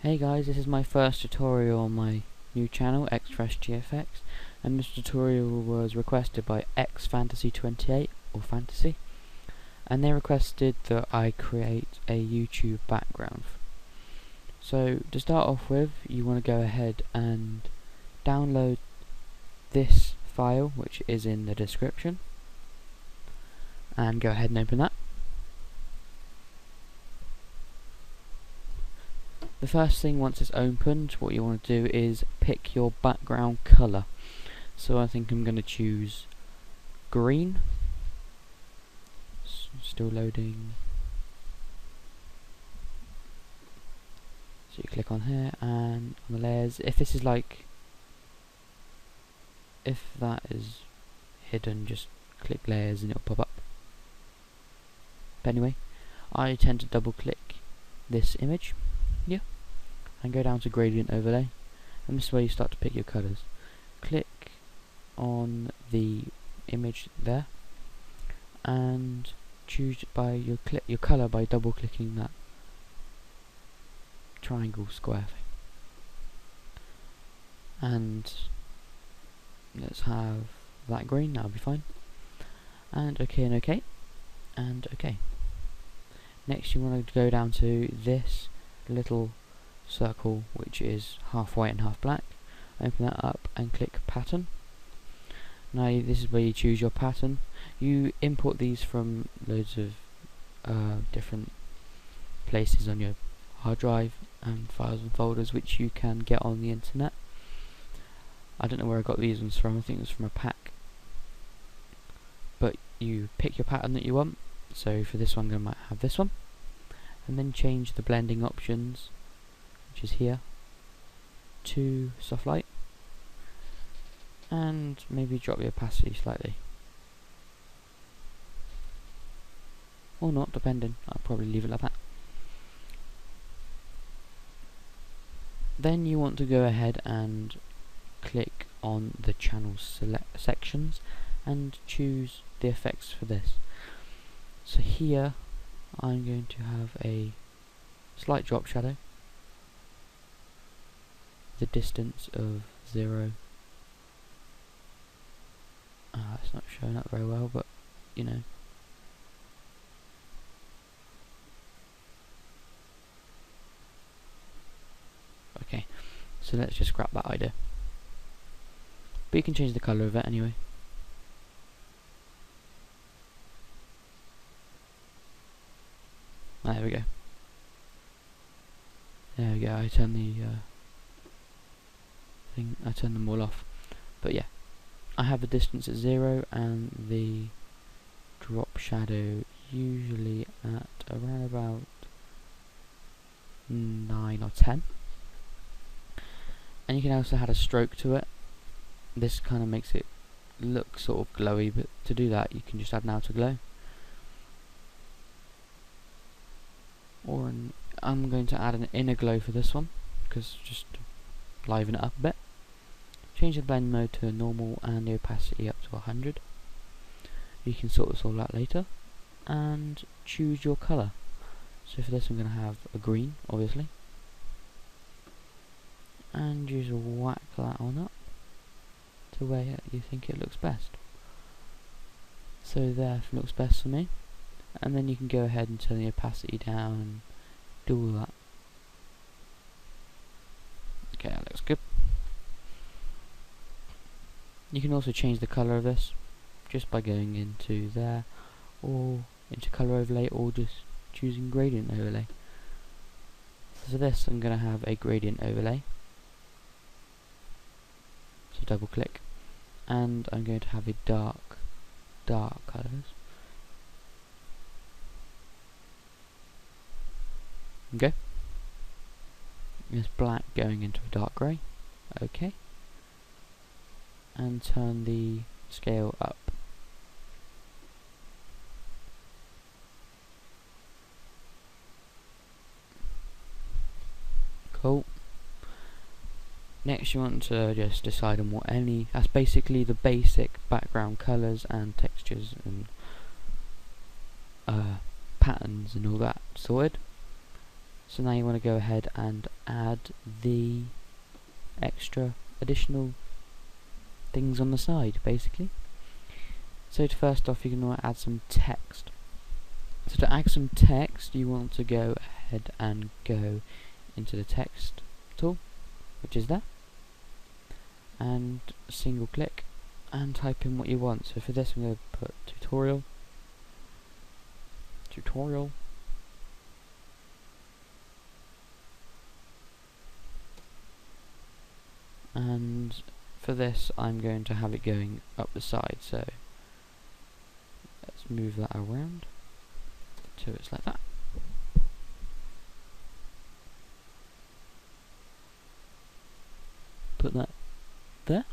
Hey guys, this is my first tutorial on my new channel, X-GFX, and this tutorial was requested by XFantasy28 or Fantasy, and they requested that I create a YouTube background. So to start off with, you want to go ahead and download this file, which is in the description, and go ahead and open that. The first thing, once it's opened, what you want to do is pick your background color. So I think I'm going to choose green. Still loading. So you click on here and on the layers. If this is if that is hidden, just click layers and it'll pop up. But anyway, I tend to double click this image here and go down to gradient overlay, and this is where you start to pick your colors. Click on the image there and choose by your color by double clicking that triangle square thing. And let's have that green, that'll be fine. And OK and OK and OK. Next you want to go down to this little circle which is half white and half black. Open that up and click pattern. Now this is where you choose your pattern. You import these from loads of different places on your hard drive and files and folders which you can get on the internet. I don't know where I got these ones from, I think it was from a pack. But you pick your pattern that you want. So for this one I might have this one, and then change the blending options, which is here, to soft light, and maybe drop the opacity slightly, or not, depending. I'll probably leave it like that. Then you want to go ahead and click on the channel sections and choose the effects for this. So here I'm going to have a slight drop shadow, the distance of 0. It's not showing up very well, but you know. Okay, so let's just scrap that idea. But you can change the colour of it anyway. There we go. There we go. I turn the I turn them all off. But yeah, I have the distance at 0 and the drop shadow usually at around about 9 or 10. And you can also add a stroke to it. This kind of makes it look sort of glowy, but to do that you can just add an outer glow. Or I'm going to add an inner glow for this one, because just to liven it up a bit. Change the blend mode to normal and the opacity up to 100. You can sort this all out later. And choose your colour. So for this I'm going to have a green, obviously. And just whack that on up to where you think it looks best. So there looks best for me. And then you can go ahead and turn the opacity down and do all that. Okay, that looks good. You can also change the colour of this just by going into there, or into colour overlay, or just choosing gradient overlay. So for this I'm going to have a gradient overlay. So double click, and I'm going to have a dark colours. Okay. There's black going into a dark grey. Okay. And turn the scale up. Cool. Next you want to just decide on that's basically the basic background colours and textures and patterns and all that sorted. So now you want to go ahead and add the extra additional things on the side, basically. So first off, you're going to add some text. So to add some text, you want to go ahead and go into the text tool, which is there, and single click and type in what you want. So for this, I'm going to put tutorial, and for this I'm going to have it going up the side, so let's move that around so it's like that. Put that there.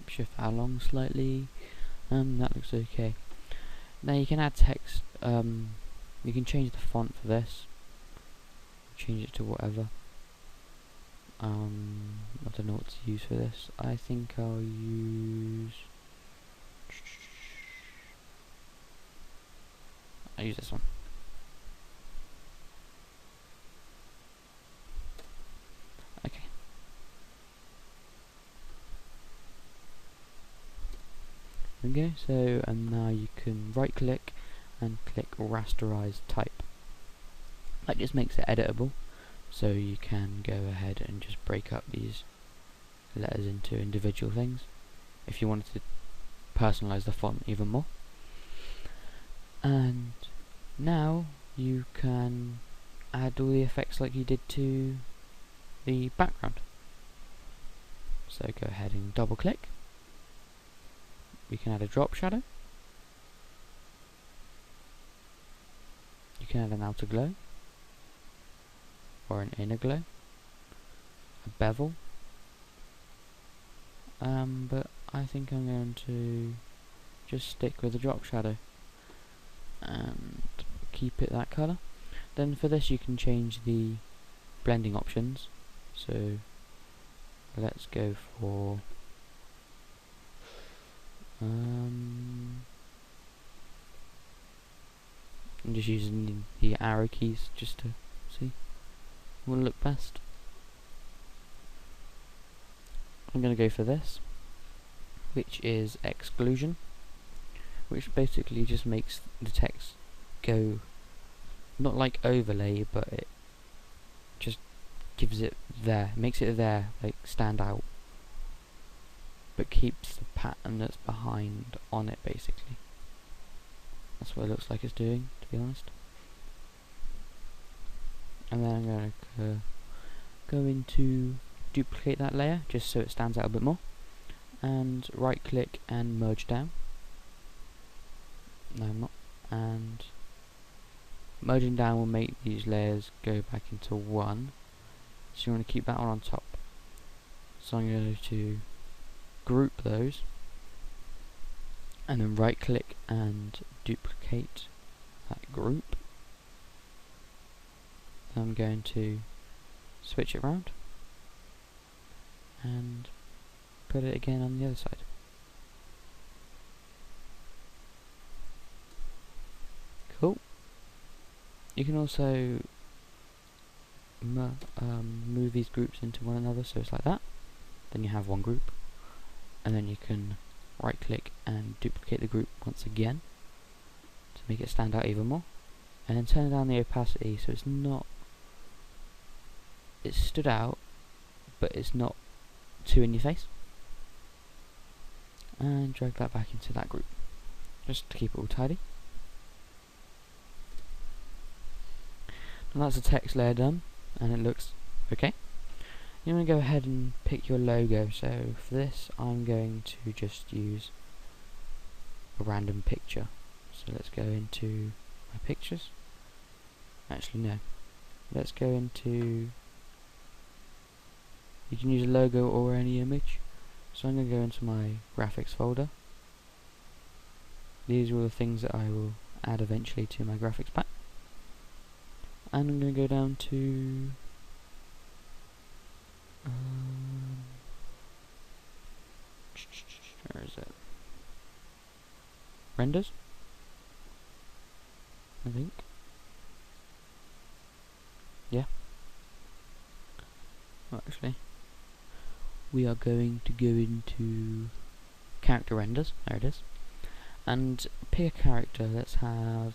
Shift that along slightly, and that looks okay. Now you can add text, you can change the font for this, change it to whatever. I don't know what to use for this. I think I'll use this one. Okay. Okay, so and now you can right click and click rasterize type. That just makes it editable, so you can go ahead and just break up these letters into individual things if you wanted to personalize the font even more. And now you can add all the effects like you did to the background. So go ahead and double click. You can add a drop shadow. You can add an outer glow or an inner glow, a bevel, but I think I'm going to just stick with the drop shadow and keep it that colour. Then for this you can change the blending options, so let's go for I'm just using the arrow keys just to see what will look best. I'm going to go for this, which is exclusion, which basically just makes the text go, not like overlay, but it just gives it there, makes it there, like stand out, but keeps the pattern that's behind on it, basically. That's what it looks like it's doing, to be honest. And then I'm going to go into duplicate that layer, just so it stands out a bit more, and right click and merge down. No, I'm not. And merging down will make these layers go back into one, so you want to keep that one on top. So I'm going to group those, and then right click and duplicate that group. Then I'm going to switch it around and put it again on the other side. Cool. You can also move these groups into one another, so it's like that. Then you have one group, and then you can right click and duplicate the group once again to make it stand out even more, and then turn down the opacity so it's stood out but it's not too in your face, and drag that back into that group just to keep it all tidy. And that's the text layer done, and it looks okay. You want to go ahead and pick your logo, so for this I'm going to just use a random picture. So let's go into my pictures. Actually no, let's go into, you can use a logo or any image. So I'm going to go into my graphics folder. These are all the things that I will add eventually to my graphics pack. And I'm going to go down to where is it? Renders. I think. Yeah. Actually, we are going to go into character renders. There it is. And pick a character. Let's have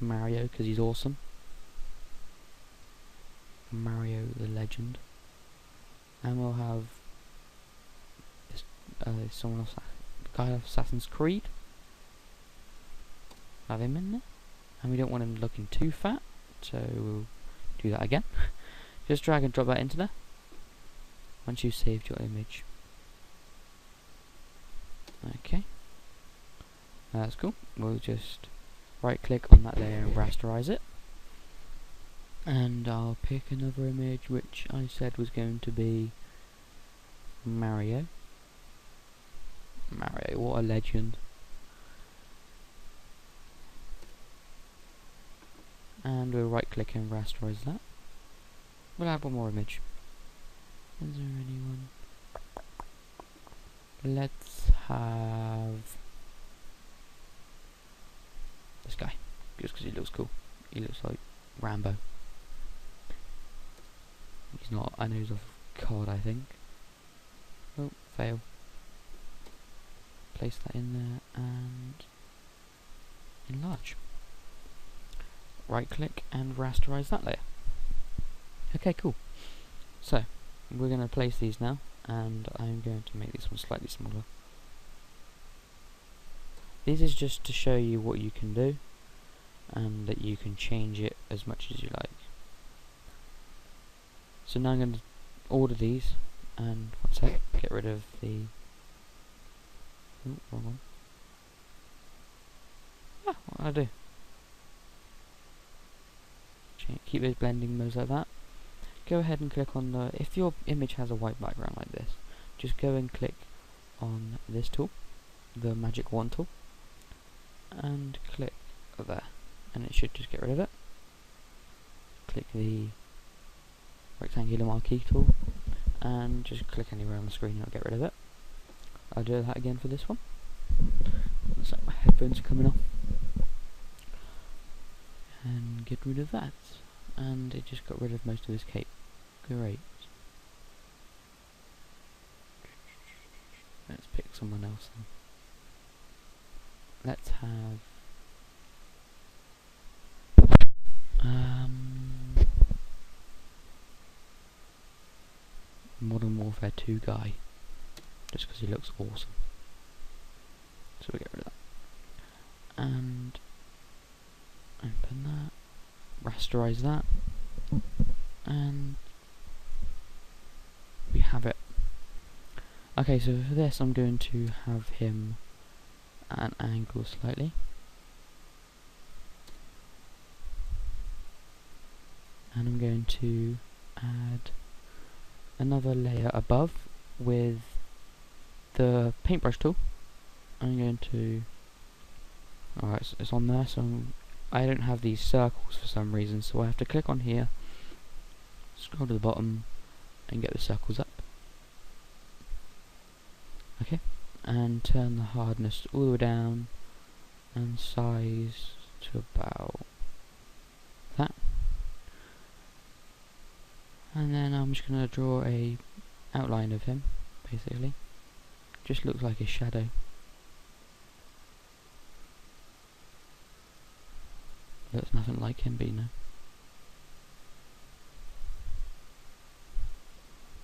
Mario, because he's awesome. Mario the Legend. And we'll have this, someone else, the guy of Assassin's Creed. Have him in there. And we don't want him looking too fat, so we'll do that again. Just drag and drop that into there once you've saved your image. Okay, that's cool. We'll just right click on that layer and rasterize it, and I'll pick another image which I said was going to be Mario. Mario, what a legend. And we'll right click and rasterize that. We'll add one more image. Is there anyone? Let's have this guy, just because he looks cool. He looks like Rambo. He's not. I know he's off COD, I think. Oh, fail. Place that in there and enlarge. Right click and rasterize that layer. Okay, cool. So we're going to place these now, and I'm going to make this one slightly smaller. This is just to show you what you can do, and that you can change it as much as you like. So now I'm going to order these, and one sec, get rid of the... Oh, wrong one. Ah, what do I do? Keep those blending modes like that. Go ahead and click on the... If your image has a white background like this, just go and click on this tool, the magic wand tool, and click there, and it should just get rid of it. Click the rectangular marquee tool, and just click anywhere on the screen and it'll get rid of it. I'll do that again for this one. Looks like my headphones are coming off. And get rid of that. And it just got rid of most of his cape. Great. Let's pick someone else then. Let's have Modern Warfare 2 guy, just because he looks awesome. So we get rid of that. And open that, rasterize that, and we have it. Okay, so for this I'm going to have him at an angle slightly. And I'm going to add another layer above with the paintbrush tool. I'm going to... Alright, it's on there, so I don't have these circles for some reason, so I have to click on here, scroll to the bottom, and get the circles up. Okay, and turn the hardness all the way down, and size to about that. And then I'm just going to draw a outline of him, basically. Just looks like a shadow. Looks nothing like him, but you know.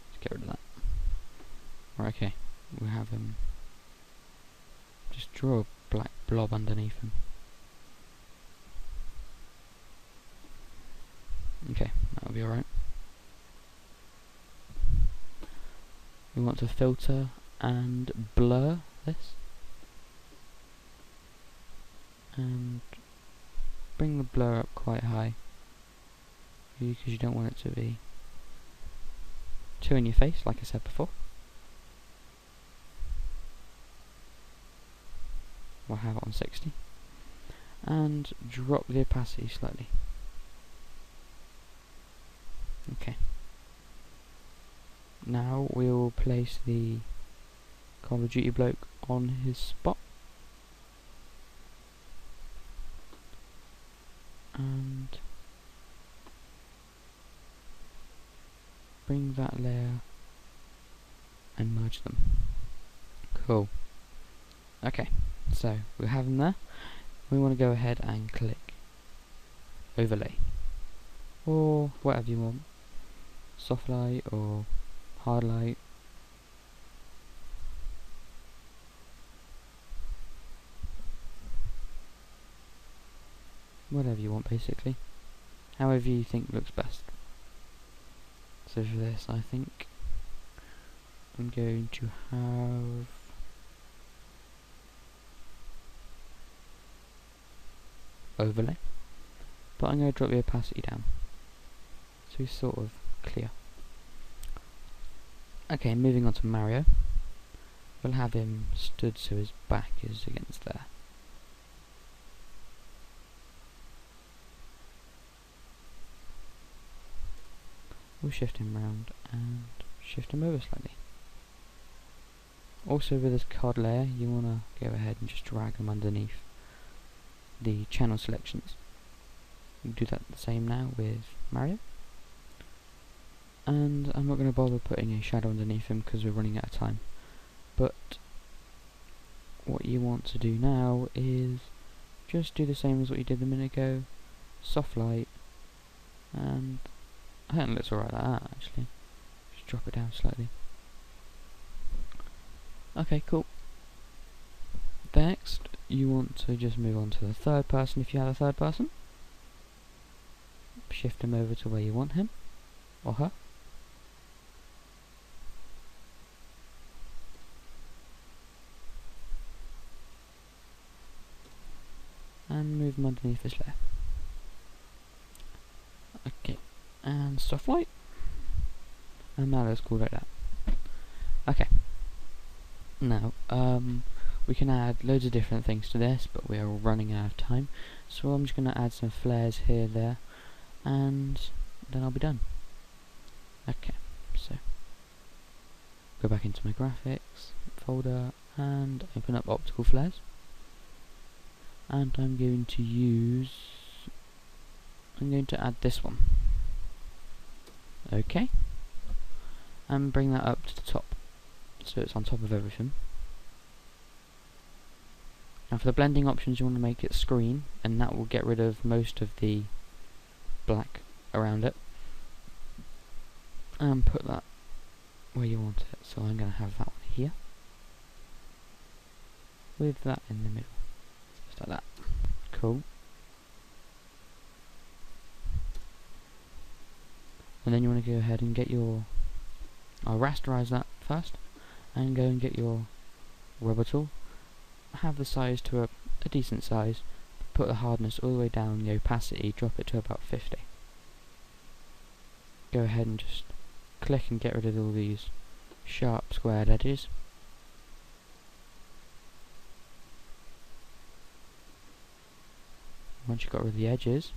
Let's get rid of that. Right, okay, we have him. Just draw a black blob underneath him. Okay, that'll be alright. We want to filter and blur this, and bring the blur up quite high, because you don't want it to be too in your face, like I said before. We'll have it on 60, and drop the opacity slightly. Okay. Now we'll place the Call of Duty bloke on his spot. And bring that layer and merge them. Cool. Okay, so we have them there. We want to go ahead and click overlay, or whatever you want, soft light or hard light. Whatever you want, basically. However you think looks best. So for this, I think I'm going to have overlay, but I'm going to drop the opacity down so he's sort of clear. Okay, moving on to Mario. We'll have him stood so his back is against there. We'll shift him round and shift him over slightly. Also with this card layer, you want to go ahead and just drag them underneath the channel selections. You can do that the same now with Mario. And I'm not going to bother putting a shadow underneath him because we're running out of time. But what you want to do now is just do the same as what you did a minute ago. Soft light, and I think it looks alright like that actually. Just drop it down slightly. Okay, cool. Next, you want to just move on to the third person if you have a third person. Shift him over to where you want him, or her. And move them underneath this layer. Okay, and soft light. And now let's call it that. Okay. Now, we can add loads of different things to this, but we are running out of time. So I'm just going to add some flares here, there, and then I'll be done. Okay, so go back into my graphics folder and open up Optical Flares. And I'm going to add this one. Okay. And bring that up to the top, so it's on top of everything. Now for the blending options, you want to make it screen, and that will get rid of most of the black around it. And put that where you want it. So I'm going to have that one here, with that in the middle. Just like that. Cool. And then you want to go ahead and get your... I'll rasterize that first, and go and get your rubber tool. Have the size to a decent size. Put the hardness all the way down, the opacity, drop it to about 50. Go ahead and just click and get rid of all these sharp squared edges. Once you've got rid of the edges,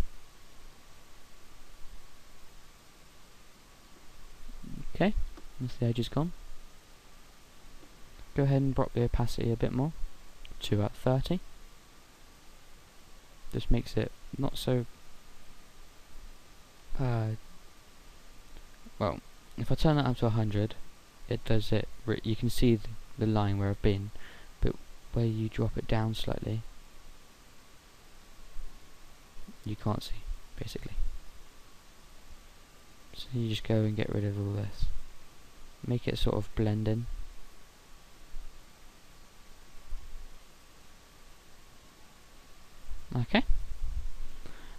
okay, once the edge is gone, go ahead and drop the opacity a bit more to about 30. This makes it not so well, if I turn that up to 100, it does it, you can see the line where I've been, but where you drop it down slightly, you can't see, basically. So you just go and get rid of all this. Make it sort of blend in. Okay.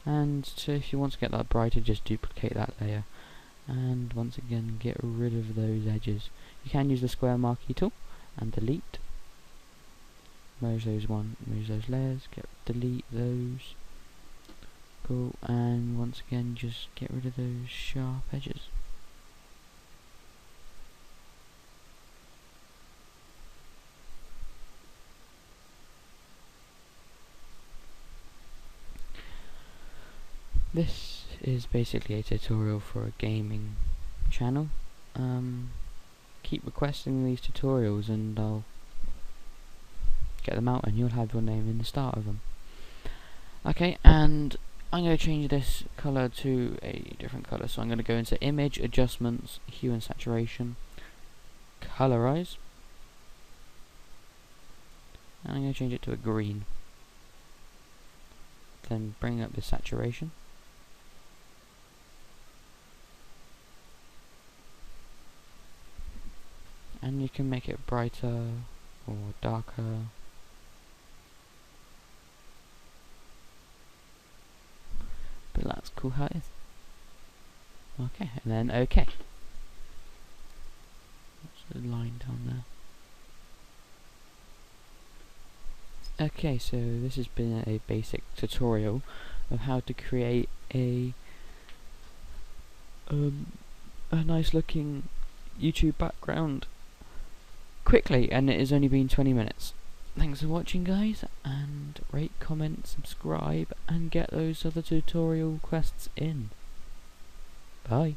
And so if you want to get that brighter, just duplicate that layer. And once again, get rid of those edges. You can use the square marquee tool and delete. Merge those layers, delete those. Cool, and once again, just get rid of those sharp edges. This is basically a tutorial for a gaming channel. Keep requesting these tutorials and I'll get them out and you'll have your name in the start of them. Okay, and I'm going to change this colour to a different colour, so I'm going to go into Image, Adjustments, Hue and Saturation, Colorize, and I'm going to change it to a green. Then bring up the saturation. And you can make it brighter or darker. But that's cool how it is. Okay, and then OK. That's the line down there. Okay, so this has been a basic tutorial of how to create a nice looking YouTube background quickly, and it has only been 20 minutes. Thanks for watching, guys, and rate, comment, subscribe, and get those other tutorial quests in. Bye.